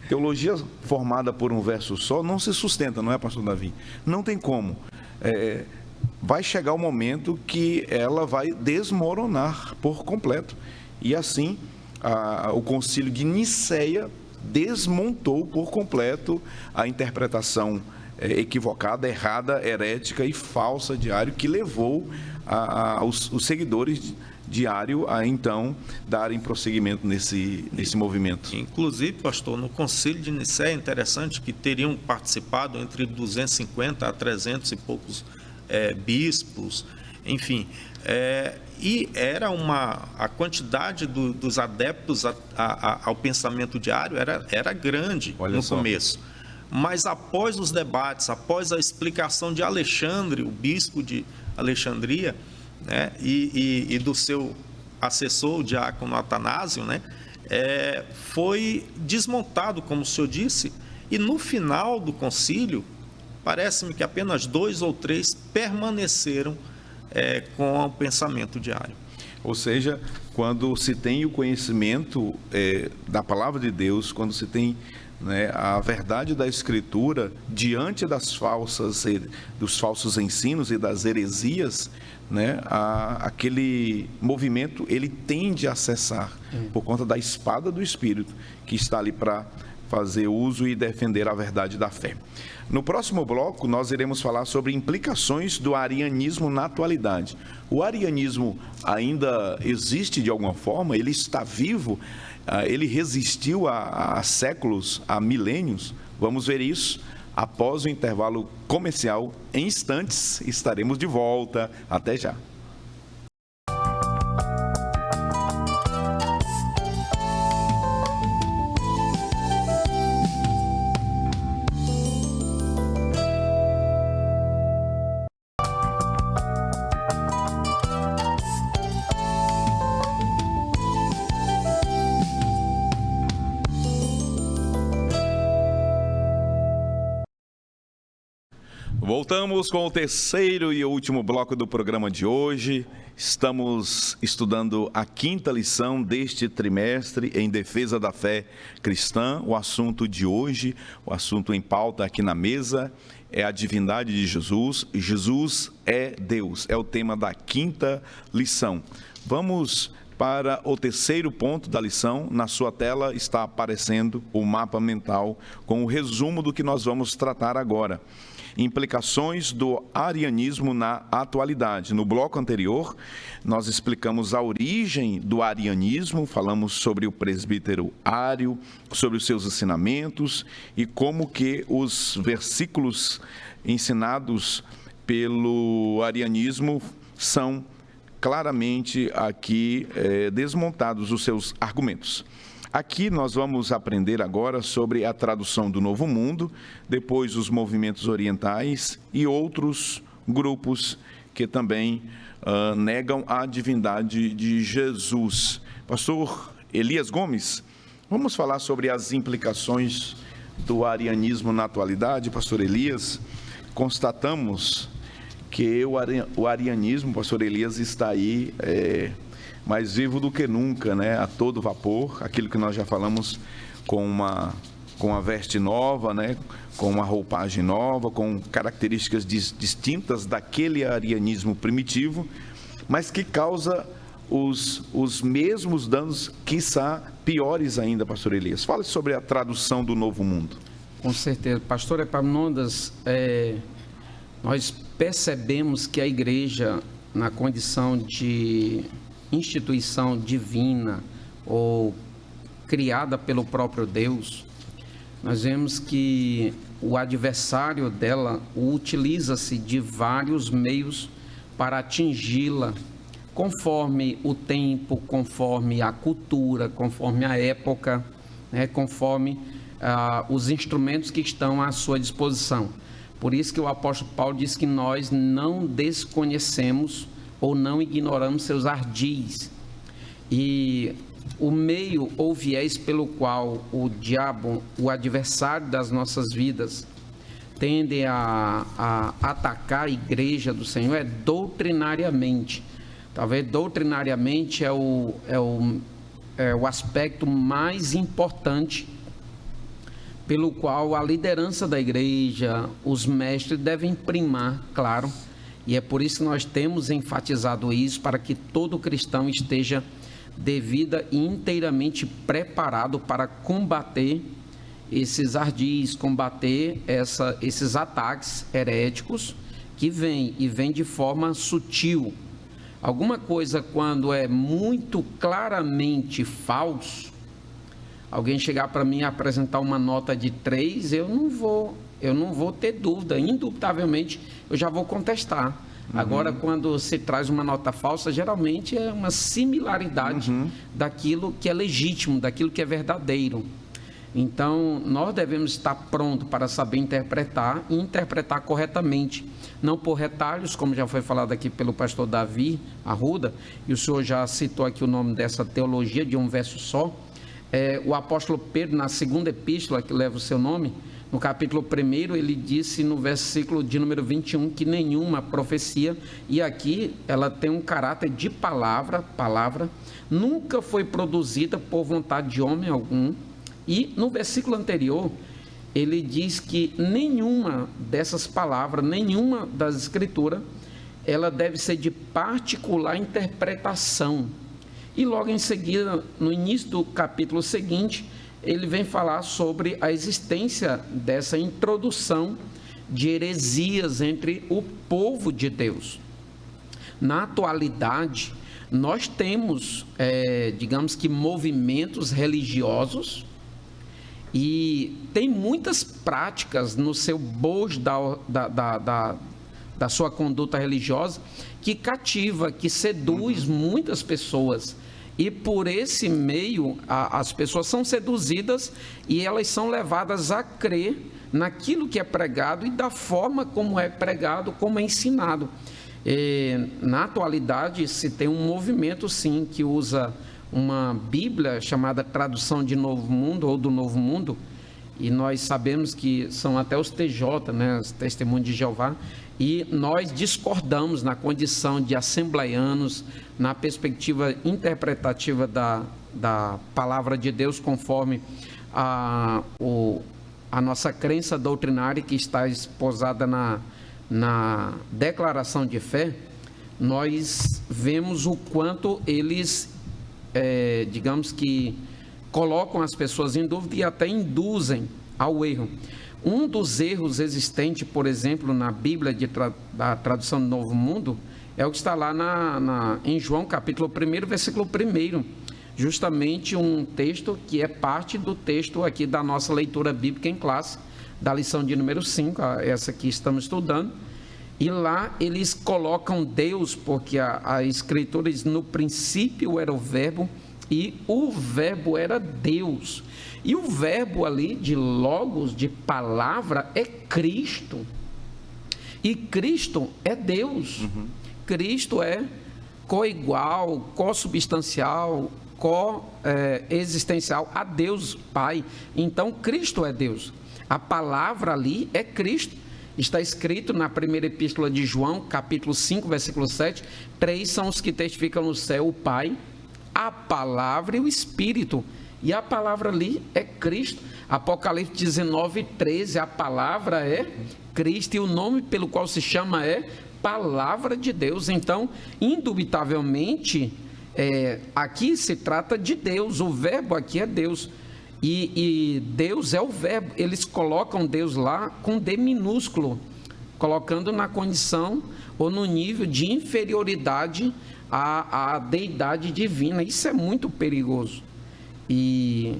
Teologia formada por um verso só não se sustenta, não é, pastor Davi? Não tem como. Vai chegar o momento que ela vai desmoronar por completo. E assim, o concílio de Nicéia desmontou por completo a interpretação equivocada, errada, herética e falsa de Ario, que levou os seguidores de Ario a então darem prosseguimento nesse movimento. Inclusive, pastor, no concílio de Nicéia é interessante que teriam participado entre 250 a 300 e poucos bispos, enfim, e era a quantidade dos adeptos ao pensamento de Ario era grande. Olha no só. Começo. Mas após os debates, após a explicação de Alexandre, o bispo de Alexandria, né, e do seu assessor, o diácono Atanásio, né, foi desmontado, como o senhor disse, e no final do concílio, parece-me que apenas 2 ou 3 permaneceram com o pensamento de Ario. Ou seja, quando se tem o conhecimento da palavra de Deus, quando se tem, né, a verdade da Escritura diante dos falsos ensinos e das heresias, né, aquele movimento ele tende a cessar por conta da espada do Espírito que está ali para fazer uso e defender a verdade da fé. No próximo bloco, nós iremos falar sobre implicações do arianismo na atualidade. O arianismo ainda existe de alguma forma? Ele está vivo? Ele resistiu a séculos, a milênios? Vamos ver isso após o intervalo comercial. Em instantes, estaremos de volta. Até já. Voltamos com o terceiro e último bloco do programa de hoje. Estamos estudando a 5ª lição deste trimestre em defesa da fé cristã. O assunto de hoje, o assunto em pauta aqui na mesa, é a divindade de Jesus. Jesus é Deus, é o tema da 5ª lição. Vamos para o terceiro ponto da lição. Na sua tela está aparecendo o mapa mental com o resumo do que nós vamos tratar agora. Implicações do arianismo na atualidade. No bloco anterior, nós explicamos a origem do arianismo, falamos sobre o presbítero Ário, sobre os seus ensinamentos e como que os versículos ensinados pelo arianismo são claramente aqui desmontados os seus argumentos. Aqui nós vamos aprender agora sobre a tradução do Novo Mundo, depois os movimentos orientais e outros grupos que também negam a divindade de Jesus. Pastor Elias Gomes, vamos falar sobre as implicações do arianismo na atualidade. Pastor Elias, constatamos que o arianismo, pastor Elias, está aí mais vivo do que nunca, né? A todo vapor, aquilo que nós já falamos, com uma veste nova, né? Com uma roupagem nova, com características distintas daquele arianismo primitivo, mas que causa os mesmos danos, quiçá piores ainda, pastor Elias. Fale sobre a tradução do Novo Mundo. Com certeza. Pastor Epaminondas, nós percebemos que a igreja, na condição de instituição divina ou criada pelo próprio Deus, nós vemos que o adversário dela utiliza-se de vários meios para atingi-la, conforme o tempo, conforme a cultura, conforme a época, né, conforme os instrumentos que estão à sua disposição. Por isso que o apóstolo Paulo diz que nós não desconhecemos ou não ignoramos seus ardis. E o meio ou viés pelo qual o diabo, o adversário das nossas vidas, tende a atacar a igreja do Senhor é doutrinariamente. Talvez doutrinariamente é o aspecto mais importante pelo qual a liderança da igreja, os mestres devem primar, claro, e é por isso que nós temos enfatizado isso, para que todo cristão esteja devida e inteiramente preparado para combater esses ardis, combater esses ataques heréticos que vêm de forma sutil. Alguma coisa, quando é muito claramente falso, alguém chegar para mim e apresentar uma nota de 3, eu não vou ter dúvida, indubitavelmente eu já vou contestar. Agora, quando se traz uma nota falsa, geralmente é uma similaridade daquilo que é legítimo, daquilo que é verdadeiro. Então, nós devemos estar prontos para saber interpretar e interpretar corretamente, não por retalhos, como já foi falado aqui pelo pastor Davi Arruda, e o senhor já citou aqui o nome dessa teologia de um verso só. O apóstolo Pedro, na segunda epístola que leva o seu nome, no capítulo 1, ele disse no versículo de número 21 que nenhuma profecia, e aqui ela tem um caráter de palavra, nunca foi produzida por vontade de homem algum. E no versículo anterior, ele diz que nenhuma dessas palavras, nenhuma das escrituras, ela deve ser de particular interpretação. E logo em seguida, no início do capítulo seguinte, ele vem falar sobre a existência dessa introdução de heresias entre o povo de Deus. Na atualidade, nós temos, digamos que, movimentos religiosos, e tem muitas práticas no seu bojo da sua conduta religiosa que cativa, que seduz muitas pessoas. E por esse meio, as pessoas são seduzidas e elas são levadas a crer naquilo que é pregado e da forma como é pregado, como é ensinado. Na atualidade, se tem um movimento, sim, que usa uma Bíblia chamada Tradução de Novo Mundo ou do Novo Mundo, e nós sabemos que são até os TJ, né, os Testemunhos de Jeová, e nós discordamos na condição de assembleianos, na perspectiva interpretativa da palavra de Deus, conforme a nossa crença doutrinária que está esposada na declaração de fé. Nós vemos o quanto eles digamos que colocam as pessoas em dúvida e até induzem ao erro. Um dos erros existentes, por exemplo, na Bíblia da Tradução do Novo Mundo, é o que está lá em João capítulo 1, versículo 1, justamente um texto que é parte do texto aqui da nossa leitura bíblica em classe, da lição de número 5, essa que estamos estudando. E lá eles colocam Deus, porque a Escritura diz: no princípio era o Verbo, e o Verbo era Deus. E o verbo ali, de logos, de palavra, é Cristo. E Cristo é Deus. Cristo é coigual, co-substancial, co-existencial a Deus Pai. Então, Cristo é Deus. A palavra ali é Cristo. Está escrito na primeira epístola de João, capítulo 5, versículo 7, 3 são os que testificam no céu: o Pai, a palavra e o Espírito. E a palavra ali é Cristo. Apocalipse 19, 13, a palavra é Cristo, e o nome pelo qual se chama é Palavra de Deus. Então, indubitavelmente, aqui se trata de Deus, o verbo aqui é Deus. E Deus é o verbo. Eles colocam Deus lá com D minúsculo, colocando na condição ou no nível de inferioridade à deidade divina. Isso é muito perigoso. E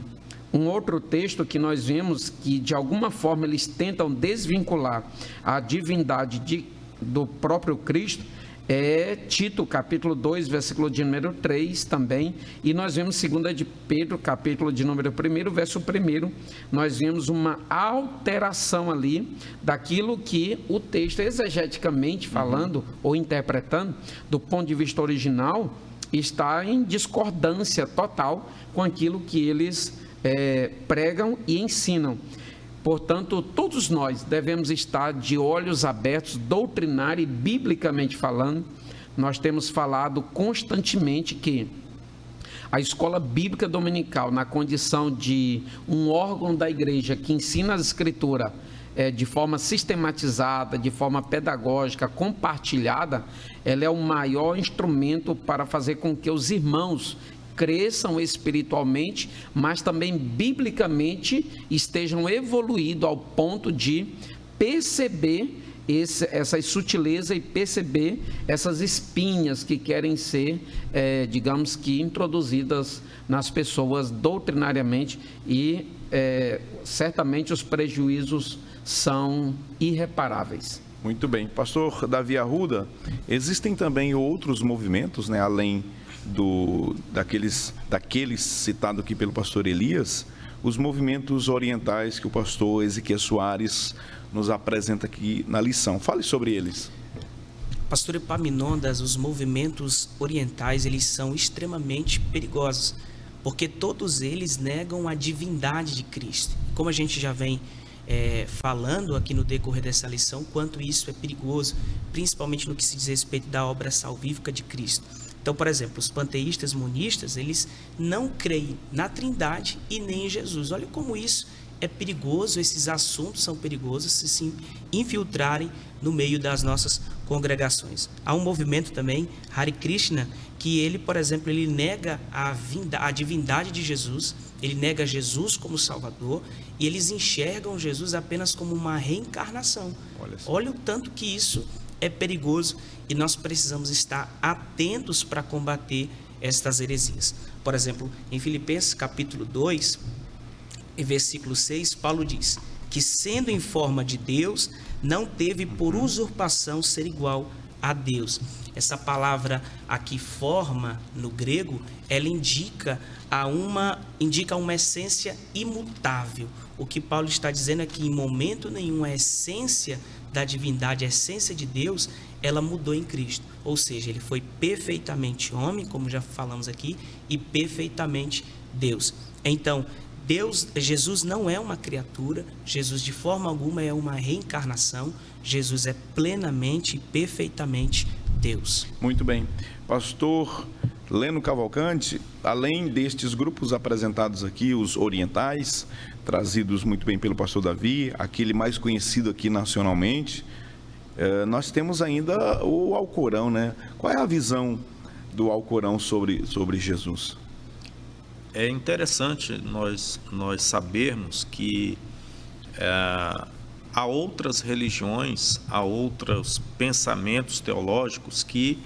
um outro texto que nós vemos que de alguma forma eles tentam desvincular a divindade do próprio Cristo é Tito, capítulo 2, versículo de número 3 também, e nós vemos 2 de Pedro, capítulo de número 1, verso 1, nós vemos uma alteração ali daquilo que o texto, exegeticamente falando ou interpretando, do ponto de vista original, está em discordância total com aquilo que eles pregam e ensinam. Portanto, todos nós devemos estar de olhos abertos, doutrinária e biblicamente falando. Nós temos falado constantemente que a escola bíblica dominical, na condição de um órgão da igreja que ensina a escritura de forma sistematizada, de forma pedagógica, compartilhada, ela é o maior instrumento para fazer com que os irmãos cresçam espiritualmente, mas também biblicamente estejam evoluídos ao ponto de perceber essas sutilezas e perceber essas espinhas que querem ser, digamos que, introduzidas nas pessoas doutrinariamente e certamente os prejuízos são irreparáveis. Muito bem. Pastor Davi Arruda, existem também outros movimentos, né, além daqueles citados aqui pelo pastor Elias, os movimentos orientais que o pastor Ezequiel Soares nos apresenta aqui na lição. Fale sobre eles. Pastor Epaminondas, os movimentos orientais, eles são extremamente perigosos, porque todos eles negam a divindade de Cristo. Como a gente já vem falando aqui no decorrer dessa lição, quanto isso é perigoso, principalmente no que se diz respeito da obra salvífica de Cristo. Então, por exemplo, os panteístas monistas, eles não creem na Trindade e nem em Jesus. Olha como isso é perigoso, esses assuntos são perigosos se infiltrarem no meio das nossas congregações. Há um movimento também, Hare Krishna, que ele, por exemplo, ele nega a divindade de Jesus, ele nega Jesus como Salvador, e eles enxergam Jesus apenas como uma reencarnação. Olha o tanto que isso é perigoso, e nós precisamos estar atentos para combater estas heresias. Por exemplo, em Filipenses capítulo 2, em versículo 6, Paulo diz que, sendo em forma de Deus, não teve por usurpação ser igual a Deus. Essa palavra aqui, forma, no grego, ela indica uma essência imutável. O que Paulo está dizendo é que, em momento nenhum, a essência da divindade, a essência de Deus, ela mudou em Cristo. Ou seja, ele foi perfeitamente homem, como já falamos aqui, e perfeitamente Deus. Então, Jesus não é uma criatura, Jesus de forma alguma é uma reencarnação, Jesus é plenamente e perfeitamente Deus. Muito bem. Pastor Leno Cavalcante, além destes grupos apresentados aqui, os orientais, trazidos muito bem pelo pastor Davi, aquele mais conhecido aqui nacionalmente, nós temos ainda o Alcorão, né? Qual é a visão do Alcorão sobre Jesus? É interessante nós sabermos que há outras religiões, há outros pensamentos teológicos que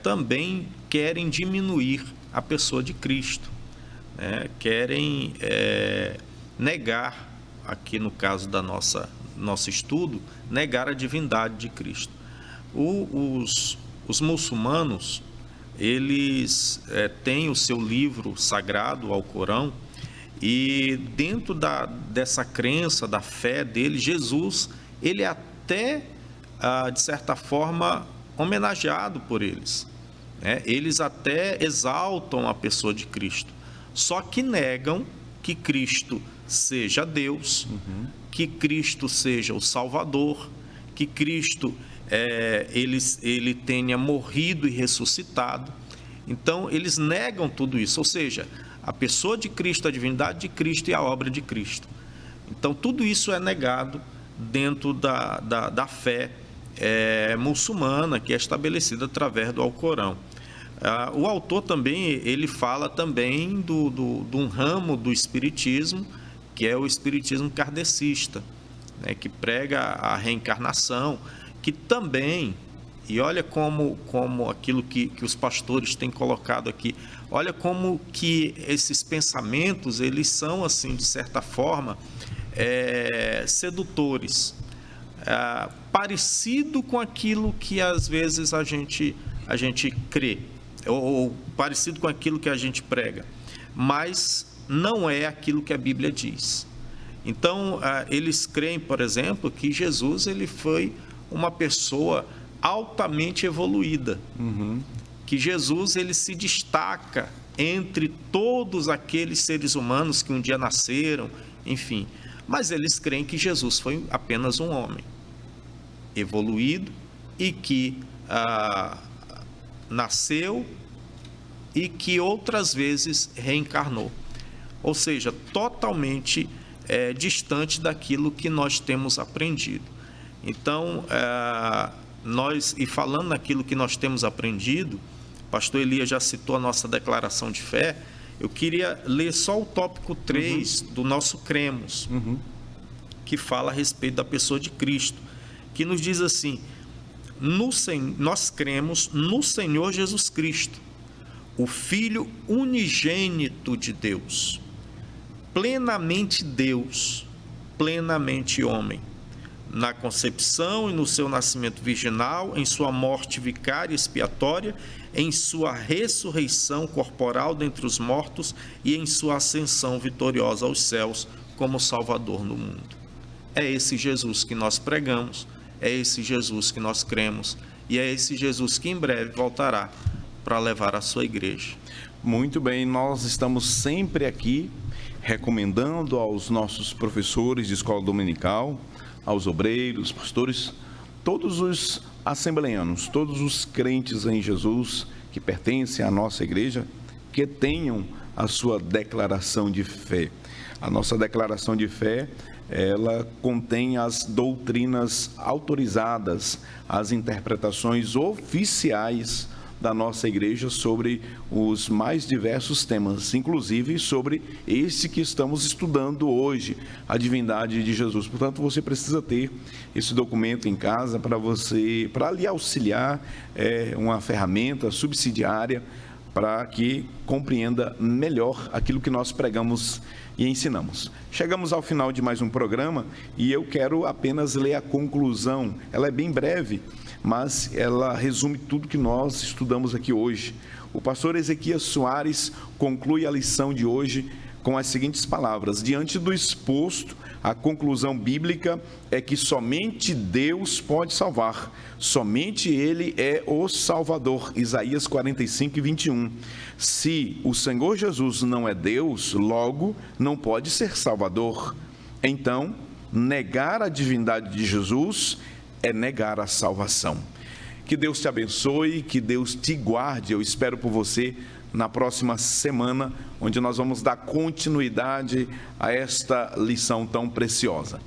também querem diminuir a pessoa de Cristo, né? Querem negar, aqui no caso da nosso estudo, negar a divindade de Cristo. Os muçulmanos, eles têm o seu livro sagrado, o Alcorão, e dentro dessa crença, da fé dele, Jesus, ele é até, de certa forma, homenageado por eles, né? Eles até exaltam a pessoa de Cristo, só que negam que Cristo seja Deus, que Cristo seja o Salvador, que Cristo ele tenha morrido e ressuscitado. Então eles negam tudo isso, ou seja, a pessoa de Cristo, a divindade de Cristo e a obra de Cristo. Então tudo isso é negado dentro da fé muçulmana, que é estabelecida através do Alcorão. O autor também, ele fala também de um ramo do espiritismo, que é o espiritismo kardecista, né, que prega a reencarnação, que também, e olha como aquilo que os pastores têm colocado aqui, olha como que esses pensamentos, eles são, assim, de certa forma, sedutores, parecido com aquilo que às vezes a gente crê, ou parecido com aquilo que a gente prega, mas não é aquilo que a Bíblia diz. Então, eles creem, por exemplo, que Jesus ele foi uma pessoa altamente evoluída, que Jesus ele se destaca entre todos aqueles seres humanos que um dia nasceram, enfim. Mas eles creem que Jesus foi apenas um homem evoluído e que nasceu e que outras vezes reencarnou. Ou seja, totalmente distante daquilo que nós temos aprendido. Então, e falando naquilo que nós temos aprendido, pastor Elias já citou a nossa declaração de fé, eu queria ler só o tópico 3 do nosso cremos, que fala a respeito da pessoa de Cristo, que nos diz assim: nós cremos no Senhor Jesus Cristo, o Filho unigênito de Deus, plenamente Deus, plenamente homem, na concepção e no seu nascimento virginal, em sua morte vicária e expiatória, em sua ressurreição corporal dentre os mortos e em sua ascensão vitoriosa aos céus como Salvador no mundo. É esse Jesus que nós pregamos, é esse Jesus que nós cremos e é esse Jesus que em breve voltará para levar a sua igreja. Muito bem, nós estamos sempre aqui recomendando aos nossos professores de escola dominical, aos obreiros, pastores, todos os assembleanos, todos os crentes em Jesus que pertencem à nossa igreja, que tenham a sua declaração de fé. A nossa declaração de fé, ela contém as doutrinas autorizadas, as interpretações oficiais da nossa igreja sobre os mais diversos temas, inclusive sobre esse que estamos estudando hoje, a divindade de Jesus. Portanto, você precisa ter esse documento em casa para lhe auxiliar, uma ferramenta subsidiária para que compreenda melhor aquilo que nós pregamos e ensinamos. Chegamos ao final de mais um programa e eu quero apenas ler a conclusão. Ela é bem breve, mas ela resume tudo que nós estudamos aqui hoje. O pastor Ezequias Soares conclui a lição de hoje com as seguintes palavras: diante do exposto, a conclusão bíblica é que somente Deus pode salvar, somente Ele é o Salvador. Isaías 45:21. Se o Senhor Jesus não é Deus, logo não pode ser Salvador. Então, negar a divindade de Jesus é negar a salvação. Que Deus te abençoe, que Deus te guarde. Eu espero por você na próxima semana, onde nós vamos dar continuidade a esta lição tão preciosa.